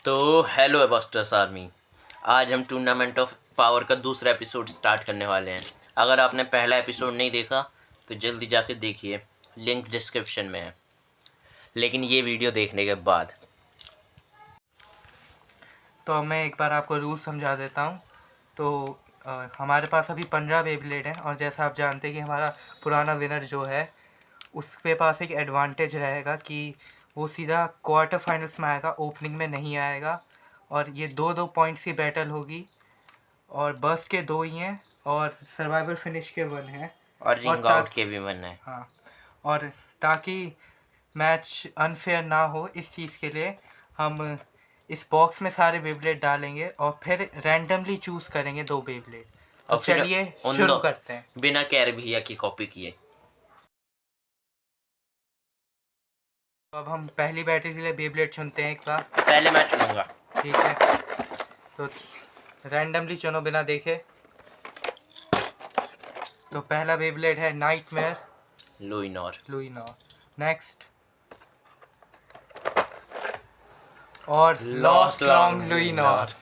तो hello एबॉस्टर्स army. आज हम टूर्नामेंट ऑफ पावर का दूसरा एपिसोड स्टार्ट करने वाले हैं। अगर आपने पहला एपिसोड नहीं देखा तो जल्दी जाके देखिए, लिंक डिस्क्रिप्शन में है। लेकिन ये वीडियो देखने के बाद तो मैं एक बार आपको रूल समझा देता हूँ। तो हमारे पास अभी 15 बेब्लेड हैं और जैसा आप जानते हैं कि हमारा पुराना विनर जो है उसके पास एक एडवांटेज रहेगा कि वो सीधा क्वार्टर फाइनल्स में आएगा, ओपनिंग में नहीं आएगा। और ये 2-2 पॉइंट्स की बैटल होगी और बस के 2 ही हैं और सर्वाइवल फिनिश के 1 हैं और रिंग आउट के भी मन है। हाँ, और ताकि मैच अनफेयर ना हो इस चीज़ के लिए हम इस बॉक्स में सारे बेब्लेड डालेंगे और फिर रैंडमली चूज़ करेंगे 2 बेब्लेड। तो और फिर चलिए शुरू करते हैं। बिना कैर भैया की कॉपी किए। तो अब हम पहली बैटरी के लिए बेब्लेड चुनते हैं एक बार। पहले मैं चुनूंगा। ठीक है, तो रैंडमली चुनो बिना देखे। तो पहला बेब्लेड है नाइटमेयर लुइनोर। नेक्स्ट और लॉस्ट लॉन्ग लुइनोर।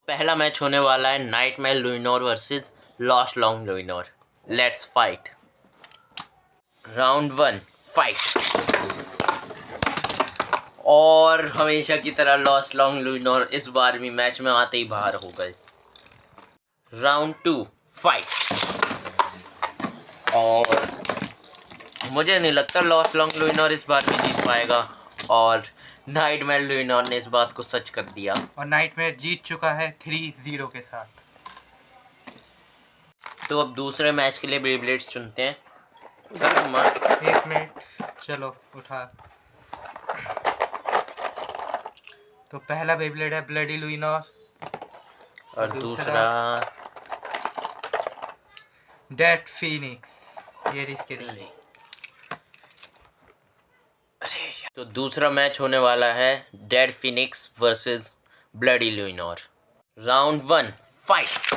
पहला मैच होने वाला है Nightmare Luinor versus Lost Long Luinor. Let's fight. Round 1 fight. और हमेशा की तरह लॉस्ट लॉन्ग लुइनोर इस बार भी मैच में आते ही बाहर हो गए। Round 2 fight. और मुझे नहीं लगता लॉस्ट लॉन्ग लुइनोर इस बार भी जीत पाएगा, और नाइटमेयर लुइनोर ने इस बात को सच कर दिया। और नाइटमेयर जीत चुका है 3-0 के साथ। तो अब दूसरे मैच के लिए बेब्लेड्स चुनते हैं। एक मिनट, चलो उठा। तो पहला बेब्लेड है ब्लडी लुइनोर और दूसरा डेड फीनिक्स। ये इसके लिए। तो दूसरा मैच होने वाला है Dead Phoenix versus Bloody Luinor. Round 1 fight.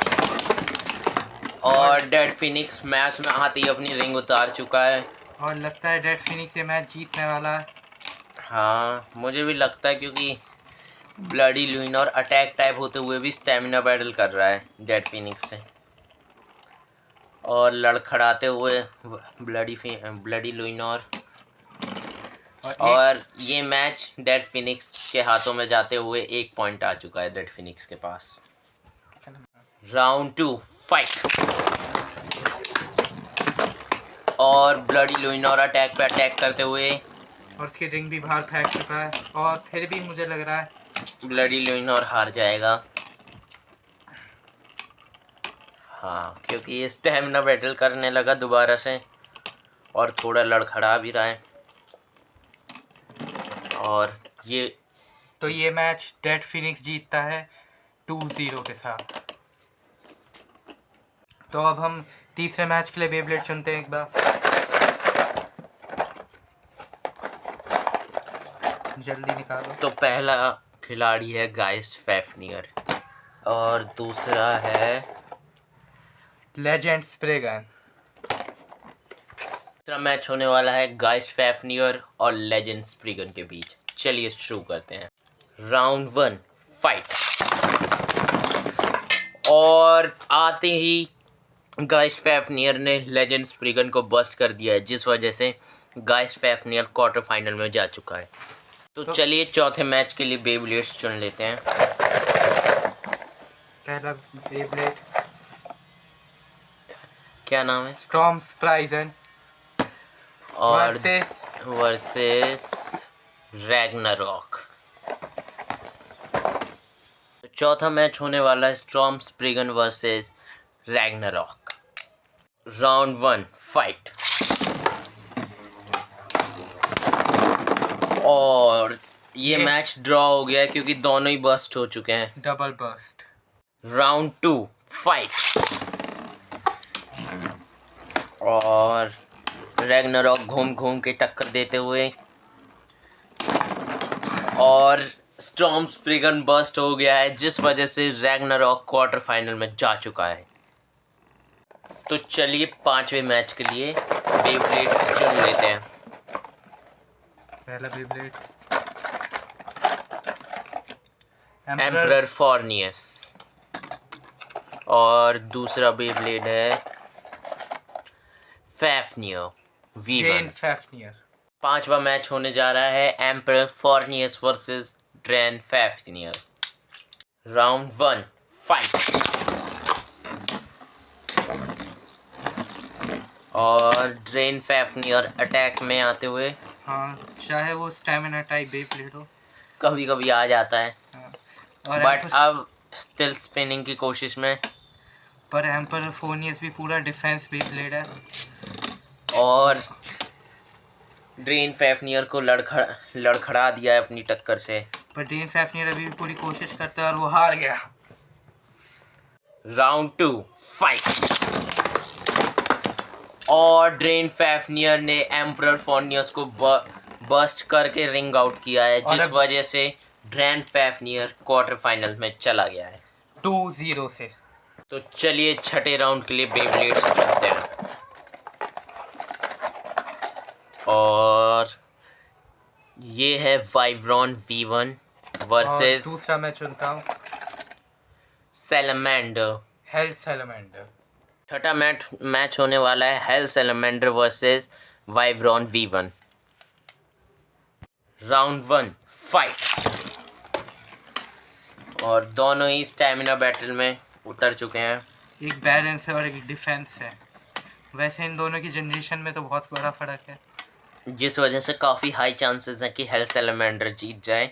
और डेड फिनिक्स मैच में आते ही अपनी रिंग उतार चुका है और लगता है डेड फिनिक्स ये मैच जीतने वाला है। हाँ, मुझे भी लगता है, क्योंकि ब्लडी लुइनोर अटैक टाइप होते हुए भी स्टेमिना बैटल कर रहा है डेड फिनिक्स से, और लड़खड़ाते हुए ब्लडी लुइनोर। और ये मैच डेड फिनिक्स के हाथों में जाते हुए 1 पॉइंट आ चुका है डेड फिनिक्स के पास। Round 2 fight. और ब्लडी लुइनोर अटैक पे अटैक करते हुए, और उसकी रिंग भी बाहर फेंक चुका है, और फिर भी मुझे लग रहा है ब्लडी लुइनोर हार जाएगा। हाँ, क्योंकि ये स्टेमिना बैटल करने लगा दोबारा से और थोड़ा लड़खड़ा भी रहा है। और ये मैच डेड फिनिक्स जीतता है 2-0 के साथ। तो अब हम तीसरे मैच के लिए बेब्लेड चुनते हैं एक बार। जल्दी निकालो। तो पहला खिलाड़ी है गाइस्ट फैफनियर और दूसरा है लेजेंड स्प्रेगन। दूसरा मैच होने वाला है गाइस्ट फैफनियर और लेजेंड स्प्रिगन के बीच। चलिए शुरू करते हैं। Round 1 fight. और आते ही गाइस्ट फैफनियर ने लेजेंड स्प्रिगन को बस्ट कर दिया है, जिस वजह से गाइस्ट फैफनियर क्वार्टर फाइनल में जा चुका है। तो चलिए चौथे मैच के लिए बेब्लेड्स चुन लेते हैं। पहला बेब्लेड, क्या नाम है? स्टॉर्म स्प्राइजन और वर्सेस रैग्नारॉक। तो चौथा मैच होने वाला है Storm Spriggan versus Ragnarok. Round 1 fight. और ये मैच ड्रॉ हो गया है क्योंकि दोनों ही बस्ट हो चुके हैं। Double bust. Round 2 fight. और रैग्नारॉक घूम घूम के टक्कर देते हुए, और स्टॉर्म स्प्रिगन बस्ट हो गया है, जिस वजह से रैग्नारॉक क्वार्टर फाइनल में जा चुका है। तो चलिए पांचवें मैच के लिए बेब्लेड चुन लेते हैं। पहला बेब्लेड एम्परर फॉर्नियस। और दूसरा बेब्लेड है फैफनियर ड्रेन V1। फैफनियर। पांचवा मैच होने जा रहा है Emperor Forneus versus Drain Fafnir. Round 1 fight. और ड्रेन फैफनियर अटैक में आते हुए, हाँ, चाहे वो स्टेमिना टाइप बेब्लेड हो। कभी कभी आ जाता है, हाँ। और बट अब स्टिल स्पिनिंग की कोशिश में। पर एम्परर फोनियस भी पूरा डिफेंस बेब्लेड है। और ड्रेन फैफनियर को लड़खड़ा दिया है अपनी टक्कर से। पर ड्रेन फैफनियर अभी भी पूरी कोशिश करता है और वो हार गया। Round 2 fight. और ड्रेन फैफनियर ने एम्परर फॉर्नियस को बस्ट करके रिंग आउट किया है, जिस वजह से ड्रेन फैफनियर क्वार्टर फाइनल में चला गया है 2-0 से। तो चलिए छठे राउंड के लिए बेब्लेड्स चलते हैं। और ये है वाइब्रॉन V1 वर्सेस दूसरा मैं चुनता हूँ सैलमेंडर। Hell Salamander. छठा मैच होने वाला है Hell Salamander versus Vibron V1। Round 1 fight. और दोनों ही स्टैमिना बैटल में उतर चुके हैं। एक बैलेंस है और एक डिफेंस है। वैसे इन दोनों की जनरेशन में तो बहुत बड़ा फर्क है, जिस वजह से काफ़ी हाई चांसेस हैं कि हेल सैलमेंडर जीत जाए।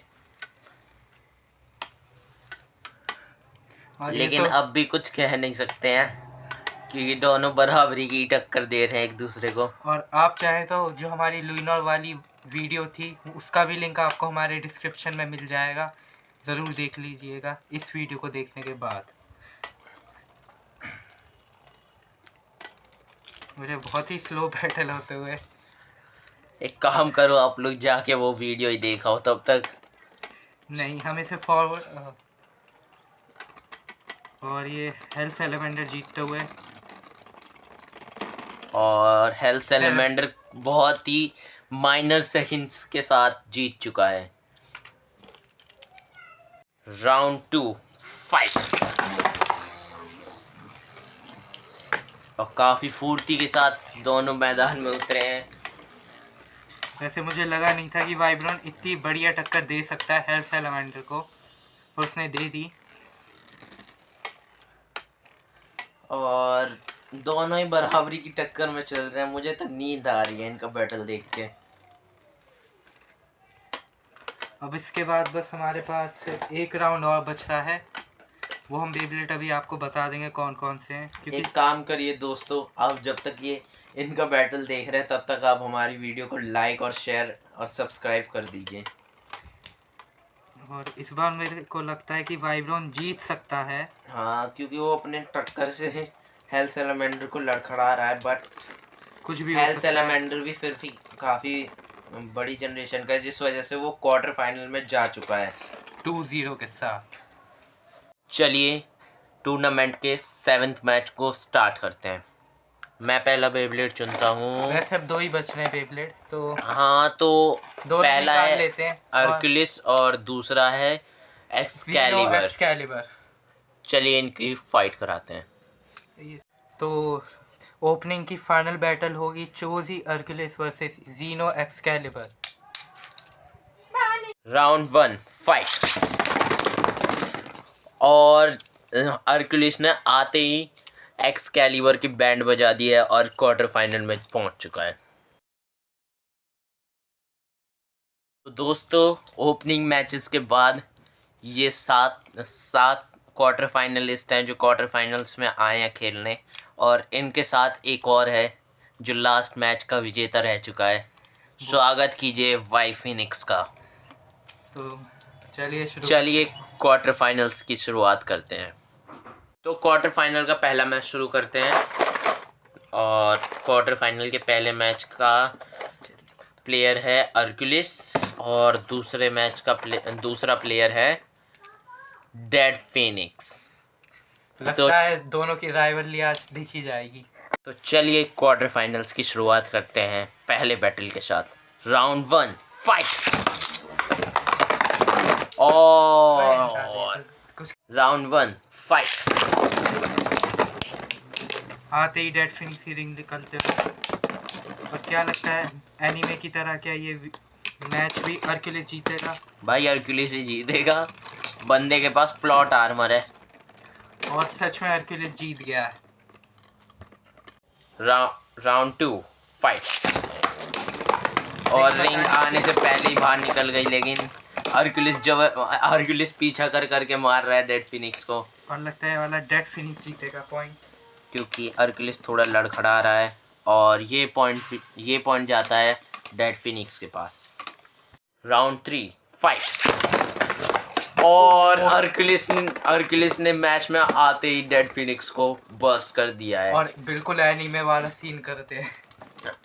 और लेकिन अब भी कुछ कह नहीं सकते हैं क्योंकि दोनों बराबरी की टक्कर दे रहे हैं एक दूसरे को। और आप चाहें तो जो हमारी लुइनॉर वाली वीडियो थी उसका भी लिंक आपको हमारे डिस्क्रिप्शन में मिल जाएगा, ज़रूर देख लीजिएगा इस वीडियो को देखने के बाद। मुझे बहुत ही स्लो बैटल होते हुए। एक काम करो, आप लोग जाके वो वीडियो ही देखो तब तक। नहीं, हम इसे फॉरवर्ड। और ये हेल सैलमेंडर जीतते हुए। और हेल सैलमेंडर बहुत ही माइनर सेकंड्स के साथ जीत चुका है। Round 2 fight. और काफ़ी फुर्ती के साथ दोनों मैदान में उतरे हैं। वैसे मुझे लगा नहीं था कि वाइब्रॉन इतनी बढ़िया टक्कर दे सकता है हेल सैलमेंडर को, और उसने दे दी। और दोनों ही बराबरी की टक्कर में चल रहे हैं। मुझे तो नींद आ रही है इनका बैटल देख के। अब इसके बाद बस हमारे पास एक राउंड और बच रहा है, वो हम बेब्लेड अभी आपको बता देंगे कौन कौन से हैं। क्योंकि एक काम करिए दोस्तों, आप जब तक ये इनका बैटल देख रहे हैं तब तक आप हमारी वीडियो को लाइक और शेयर और सब्सक्राइब कर दीजिए। और इस बार मेरे को लगता है कि वाइब्रॉन जीत सकता है। हाँ, क्योंकि वो अपने टक्कर से हेल सैलमेंडर को लड़खड़ा रहा है, बट कुछ भी हेल सैलमेंडर भी फिर भी काफ़ी बड़ी जनरेशन का है, जिस वजह से वो क्वार्टर फाइनल में जा चुका है 2-0 के साथ। चलिए टूर्नामेंट के 7th मैच को स्टार्ट करते हैं। मैं पहला बेब्लेड चुनता हूँ। वैसे अब 2 ही बच रहे हैं बेब्लेड, तो हाँ, तो दोनों पहला निकाल है लेते हैं। अर्कुलिस और दूसरा है एक्सकैलिबर। चलिए इनकी फाइट कराते हैं। तो ओपनिंग की फाइनल बैटल होगी चोजी अर्कुलिस वर्सेस जीनो एक्सकैलिबर। Round 1 fight. और अर्कुलिस ने आते ही एक्सकैलिबर की बैंड बजा दी है और क्वार्टर फाइनल में पहुंच चुका है। तो दोस्तों, ओपनिंग मैचेस के बाद ये सात क्वार्टर फाइनलिस्ट हैं जो क्वार्टर फाइनल्स में आए हैं खेलने, और इनके साथ एक और है जो लास्ट मैच का विजेता रह चुका है। स्वागत कीजिए वाई फिनिक्स का। तो चलिए क्वार्टर फाइनल्स की शुरुआत करते हैं। तो क्वार्टर फाइनल का पहला मैच शुरू करते हैं। और क्वार्टर फाइनल के पहले मैच का प्लेयर है अर्कुलिस और दूसरे मैच का दूसरा प्लेयर है डेड फिनिक्स। लगता है दोनों की राइवलरी आज देखी जाएगी। तो चलिए क्वार्टर फाइनल्स की शुरुआत करते हैं पहले बैटल के साथ। Round 1 fight. और कुछ राउंड 1 फाइट। आते ही डेड फिनिक्स की रिंग निकलते हो। और क्या लगता है एनीमे की तरह क्या ये मैच भी हरक्यूलिस जीतेगा? भाई हरक्यूलिस ही जीतेगा, बंदे के पास प्लॉट आर्मर है। और सच में हरक्यूलिस जीत गया है। Round 2 fight. और रिंग आने से पहले ही बाहर निकल गई, लेकिन हरक्यूलिस पीछा कर करके मार रहा है डेड फिनिक्स को। और लगता है वाला डेड फिनिक्स जीतेगा पॉइंट, क्योंकि हरक्यूलिस थोड़ा लड़खड़ा रहा है और ये पॉइंट जाता है डेड फिनिक्स के पास। Round 3 fight. और हरक्यूलिस ने मैच में आते ही डेड फिनिक्स को बस्ट कर दिया है। और बिल्कुल एनीमे वाला सीन करते हैं।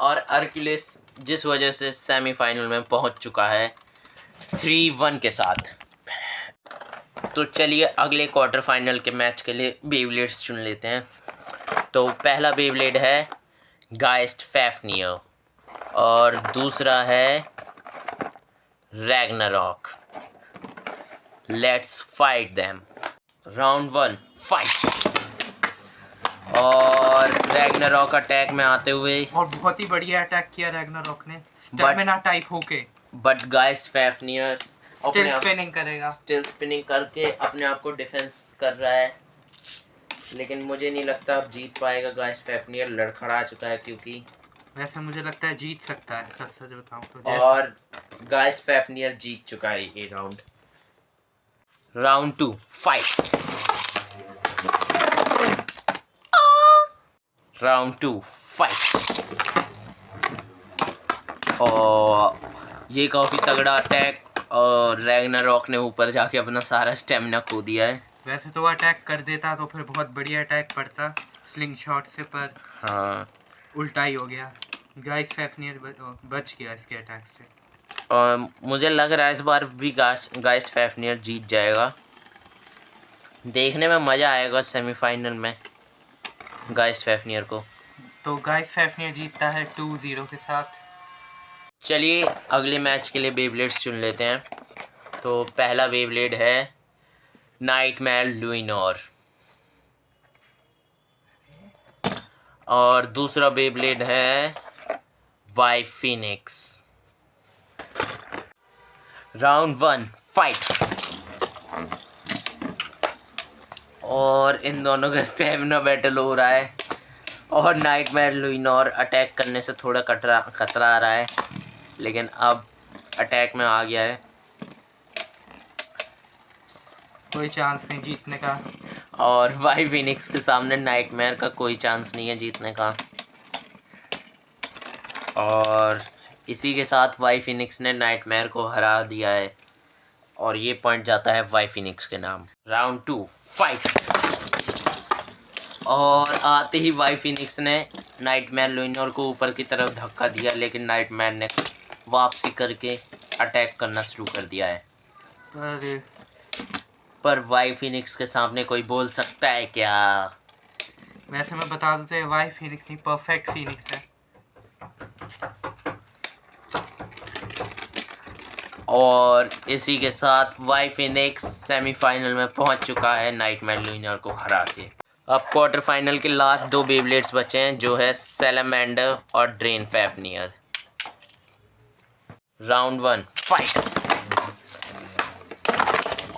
और हरक्यूलिस जिस वजह से सेमीफाइनल में पहुंच चुका है 3-1 के साथ। तो चलिए अगले क्वार्टर फाइनल के मैच के लिए बेब्लेड्स चुन लेते हैं। तो पहला बेब्लेड है गाइस्ट फैफनियर और दूसरा है Ragnarok. Let's fight them. Round 1 fight. और रैग्नारॉक अटैक में आते हुए, और बहुत ही बढ़िया अटैक किया रैग्नारॉक ने, स्टैमिना टाइप होके। बट गाइस्ट फैफनियर स्टिल स्पिनिंग करेगा, स्टिल स्पिनिंग करके अपने आप को डिफेंस कर रहा है, लेकिन मुझे नहीं लगता अब जीत पाएगा। गाइस्ट फैफनियर लड़खड़ा चुका है क्योंकि, वैसे मुझे लगता है जीत सकता है, सच सच बताऊं तो। और गाइस्ट फैफनियर जीत चुका है ये round. Round 2 fight. Round 2 fight. और ये काफ़ी तगड़ा अटैक, और रैग्नारॉक ने ऊपर जाके अपना सारा स्टेमिना खो दिया है। वैसे तो वो अटैक कर देता तो फिर बहुत बढ़िया अटैक पड़ता स्लिंग शॉट से, पर हाँ, उल्टा ही हो गया। गाइस फैफनियर बच गया इसके अटैक से। और मुझे लग रहा है इस बार भी गाइस्ट फैफनियर जीत जाएगा। देखने में मज़ा आएगा सेमीफाइनल में गाइस्ट फैफनियर को। तो गाइस फैफनियर जीतता है 2-0 के साथ। चलिए अगले मैच के लिए बेब्लेड्स चुन लेते हैं। तो पहला बेब्लेड है नाइटमेयर लुइनोर और दूसरा बेब्लेड है वाई फिनिक्स। Round 1 fight. और इन दोनों का स्टेमिना बैटल हो रहा है, और नाइटमेयर लुइनोर अटैक करने से थोड़ा खतरा आ रहा है, लेकिन अब अटैक में आ गया है। कोई चांस नहीं जीतने का। और वाई फिनिक्स के सामने नाइटमेयर का कोई चांस नहीं है जीतने का। और इसी के साथ वाई फिनिक्स ने नाइटमेयर को हरा दिया है, और ये पॉइंट जाता है वाई फिनिक्स के नाम। Round 2 fight. और आते ही वाई फिनिक्स ने नाइटमेयर लुइनोर को ऊपर की तरफ धक्का दिया, लेकिन नाइटमेयर ने वापसी करके अटैक करना शुरू कर दिया है। पर वाई फिनिक्स के सामने कोई बोल सकता है क्या? वैसे मैं बता दूं तो वाई फिनिक्स नहीं, परफेक्ट फिनिक्स है। और इसी के साथ वाई फिनिक्स सेमीफाइनल में पहुंच चुका है नाइटमेयर लुइनोर को हरा के। अब क्वार्टर फाइनल के लास्ट 2 बेब्लेड्स बचे हैं, जो है सैलामेंडर और ड्रेन फैफनियर। Round 1 fight.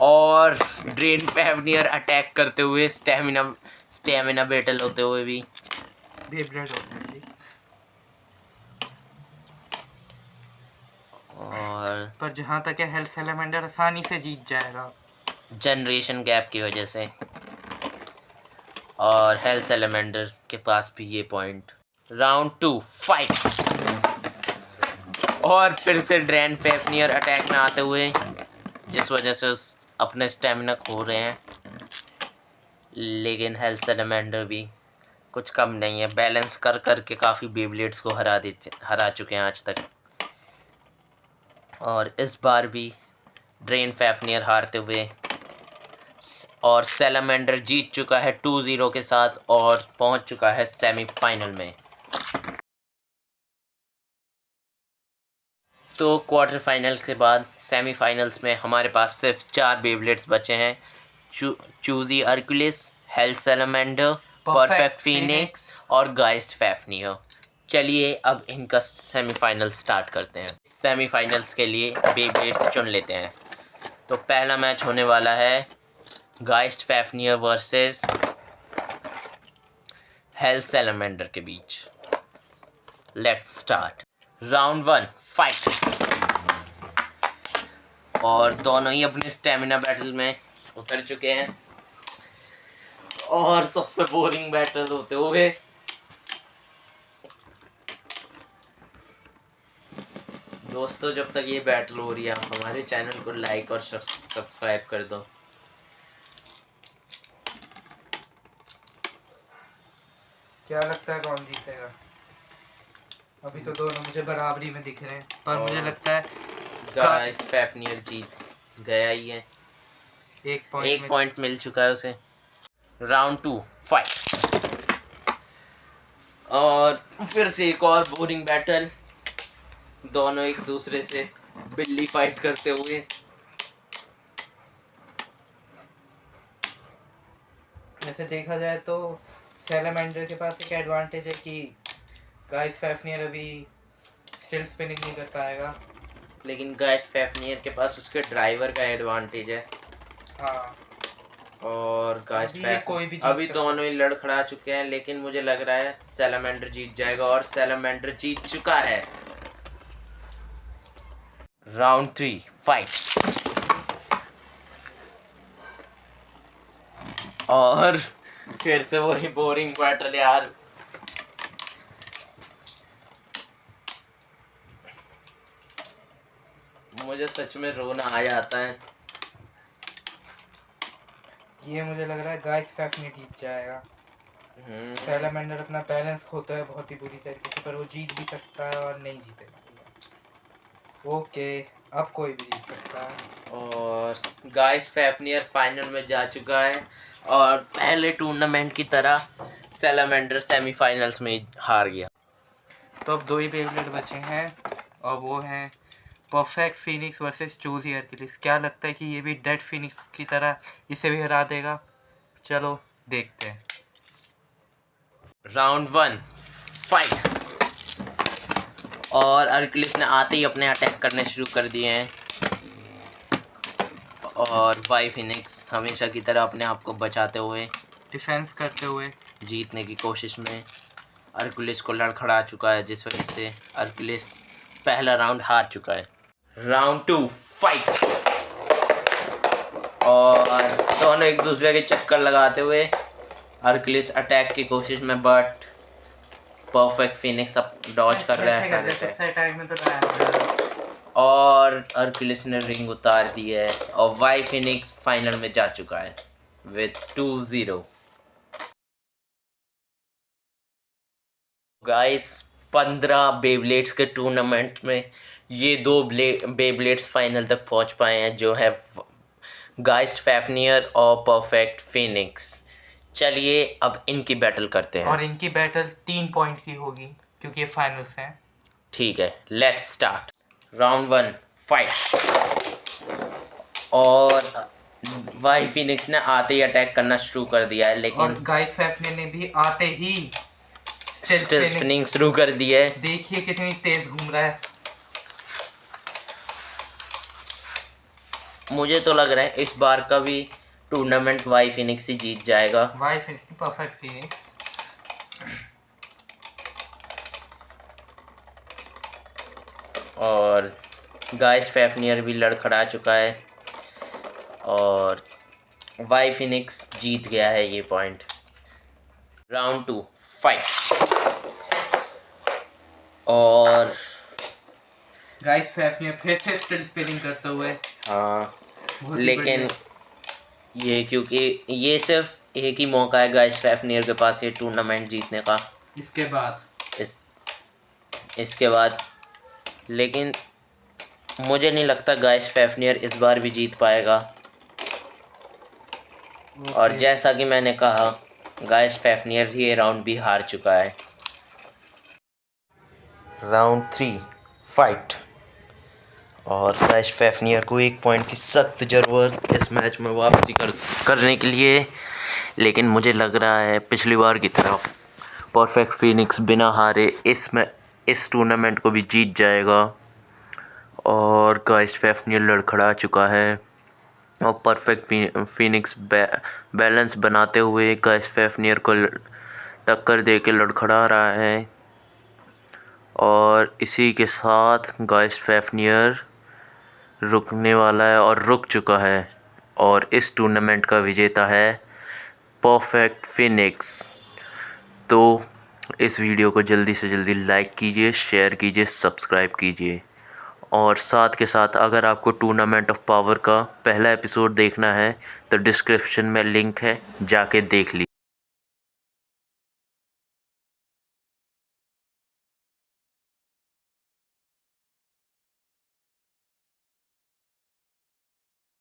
और ड्रेन फैफनियर अटैक करते हुए, स्टेमिना बैटल होते हुए भी। बेब्लेड होता है जी। और पर जहाँ तक है हेल्थ सैलामेंडर आसानी से जीत जाएगा जनरेशन गैप की वजह से, और हेल्थ सैलामेंडर के पास भी ये पॉइंट। Round 2 fight. और फिर से ड्रेन फैफनियर अटैक में आते हुए, जिस वजह से उस अपने स्टेमिना खो रहे हैं, लेकिन हेल्थ सैलामेंडर भी कुछ कम नहीं है, बैलेंस कर करके काफ़ी बेब्लेड्स को हरा चुके हैं आज तक। और इस बार भी ड्रेन फैफनियर हारते हुए, और सैलामेंडर जीत चुका है 2-0 के साथ और पहुंच चुका है सेमीफाइनल में। तो क्वार्टर फाइनल के बाद सेमीफाइनल्स में हमारे पास सिर्फ 4 बेबलेट्स बचे हैं। Choosy अर्कुलिस, hello salamander, perfect Phoenix और गाइस्ट फैफनियर। चलिए अब इनका सेमीफाइनल स्टार्ट करते हैं। सेमीफाइनल्स के लिए बेबलेट्स चुन लेते हैं। तो पहला मैच होने वाला है Geist Fafnir versus Hell Salamander के बीच। Let's start. Round 1 fight. और दोनों ही अपने स्टेमिना बैटल में उतर चुके हैं और सबसे बोरिंग बैटल होते हुए दोस्तों, जब तक ये बैटल हो रही है आप हमारे चैनल को लाइक और सब्सक्राइब कर दो। क्या लगता है कौन जीतेगा? अभी तो दोनों मुझे बराबरी में दिख रहे हैं, पर मुझे लगता है गाइस फैफनियर जीत गया ही है। एक पॉइंट मिल चुका है उसे। Round 2 fight. और फिर से एक और बोरिंग बैटल, दोनों एक दूसरे से बिल्ली फाइट करते हुए। वैसे देखा जाए तो सैलमेंडर के पास एक एडवांटेज है कि गाइस फैफनियर अभी स्टिल स्पिनिंग नहीं कर पाएगा, लेकिन गाइस फैफनियर के पास उसके ड्राइवर का एडवांटेज है। हाँ। और गाइस अभी दोनों ही लड़खड़ा चुके हैं, लेकिन मुझे लग रहा है सैलमेंडर जीत जाएगा और सैलमेंडर जीत चुका है। Round 3 fight. और फिर से वही बोरिंग बैटल यार। मुझे सच में रोना आ जाता है। ये मुझे लग रहा है गाइस फैफनियर जीत जाएगा। सैलमेंडर अपना बैलेंस खोता है बहुत ही बुरी तरीके से, पर वो जीत भी सकता है और नहीं जीतेगा। ओके, अब कोई भी जीत सकता है। और गाइस फैफनियर फाइनल में जा चुका है और पहले टूर्नामेंट की तरह सैलमेंडर सेमीफाइनल्स में हार गया। तो अब 2 ही बेबलेट बचे हैं और वो हैं परफेक्ट फिनिक्स वर्सेस चूजी अर्कुलिस। क्या लगता है कि ये भी डेड फिनिक्स की तरह इसे भी हरा देगा? चलो देखते हैं। Round 1 fight. और अर्कुलिस ने आते ही अपने अटैक करने शुरू कर दिए हैं और वाई फिनिक्स हमेशा की तरह अपने आप को बचाते हुए, डिफेंस करते हुए जीतने की कोशिश में अर्कुलिस को लड़खड़ा चुका है, जिस वजह से अर्कुलिस पहला राउंड हार चुका है। Round 2 fight. और दोनों एक दूसरे के चक्कर लगाते हुए अर्कुलिस अटैक की कोशिश में, बट परफेक्ट फिनिक्स अब डॉज कर रहा है और अर्कुलिस ने रिंग उतार दी है और वाई फिनिक्स फाइनल में जा चुका है विद 2-0। गाइस 15 बेबलेट्स के टूर्नामेंट में ये 2 बेबलेट्स फाइनल तक पहुंच पाए हैं, जो है गाइस्ट फैफनियर और परफेक्ट फिनिक्स। चलिए अब इनकी बैटल करते हैं। और इनकी बैटल 3 पॉइंट की होगी क्योंकि ये फाइनल्स हैं। ठीक है, लेट्स स्टार्ट। Round 1 fight. और वाई फिनिक्स ने आते ही अटैक करना शुरू कर दिया है, लेकिन और गाइस फैफनियर ने भी आते ही स्टिल स्पिनिंग शुरू कर दी है। देखिए कितनी तेज घूम रहा है। मुझे तो लग रहा है इस बार का भी टूर्नामेंट वाई फिनिक्स ही जीत जाएगा। Y Phoenix, perfect Phoenix. और गाइस फैफनियर भी लड़खड़ा चुका है और वाई फिनिक्स जीत गया है ये पॉइंट। Round 2 fight. और गाइस फैफनियर फिर से स्टिल स्पिनिंग करते हुए, हाँ, लेकिन ये क्योंकि ये सिर्फ एक ही मौका है गाइस फैफनियर के पास ये टूर्नामेंट जीतने का। इसके बाद लेकिन मुझे नहीं लगता गाइस फैफनियर इस बार भी जीत पाएगा। और जैसा कि मैंने कहा, गाइस फैफनियर ये राउंड भी हार चुका है। Round 3 fight. और गाइस फेफनियर को 1 पॉइंट की सख्त ज़रूरत इस मैच में वापसी करने के लिए, लेकिन मुझे लग रहा है पिछली बार की तरह परफेक्ट फिनिक्स बिना हारे इस टूर्नामेंट को भी जीत जाएगा। और गाइस फेफनियर लड़खड़ा चुका है और परफेक्ट फिनिक्स बैलेंस बनाते हुए गाइस फेफनियर को टक्कर दे के लड़खड़ा रहा है। और इसी के साथ गाइस फेफनियर रुकने वाला है और रुक चुका है और इस टूर्नामेंट का विजेता है परफेक्ट फिनिक्स। तो इस वीडियो को जल्दी से जल्दी लाइक कीजिए, शेयर कीजिए, सब्सक्राइब कीजिए। और साथ के साथ अगर आपको टूर्नामेंट ऑफ पावर का पहला एपिसोड देखना है तो डिस्क्रिप्शन में लिंक है, जाके देख लीजिए।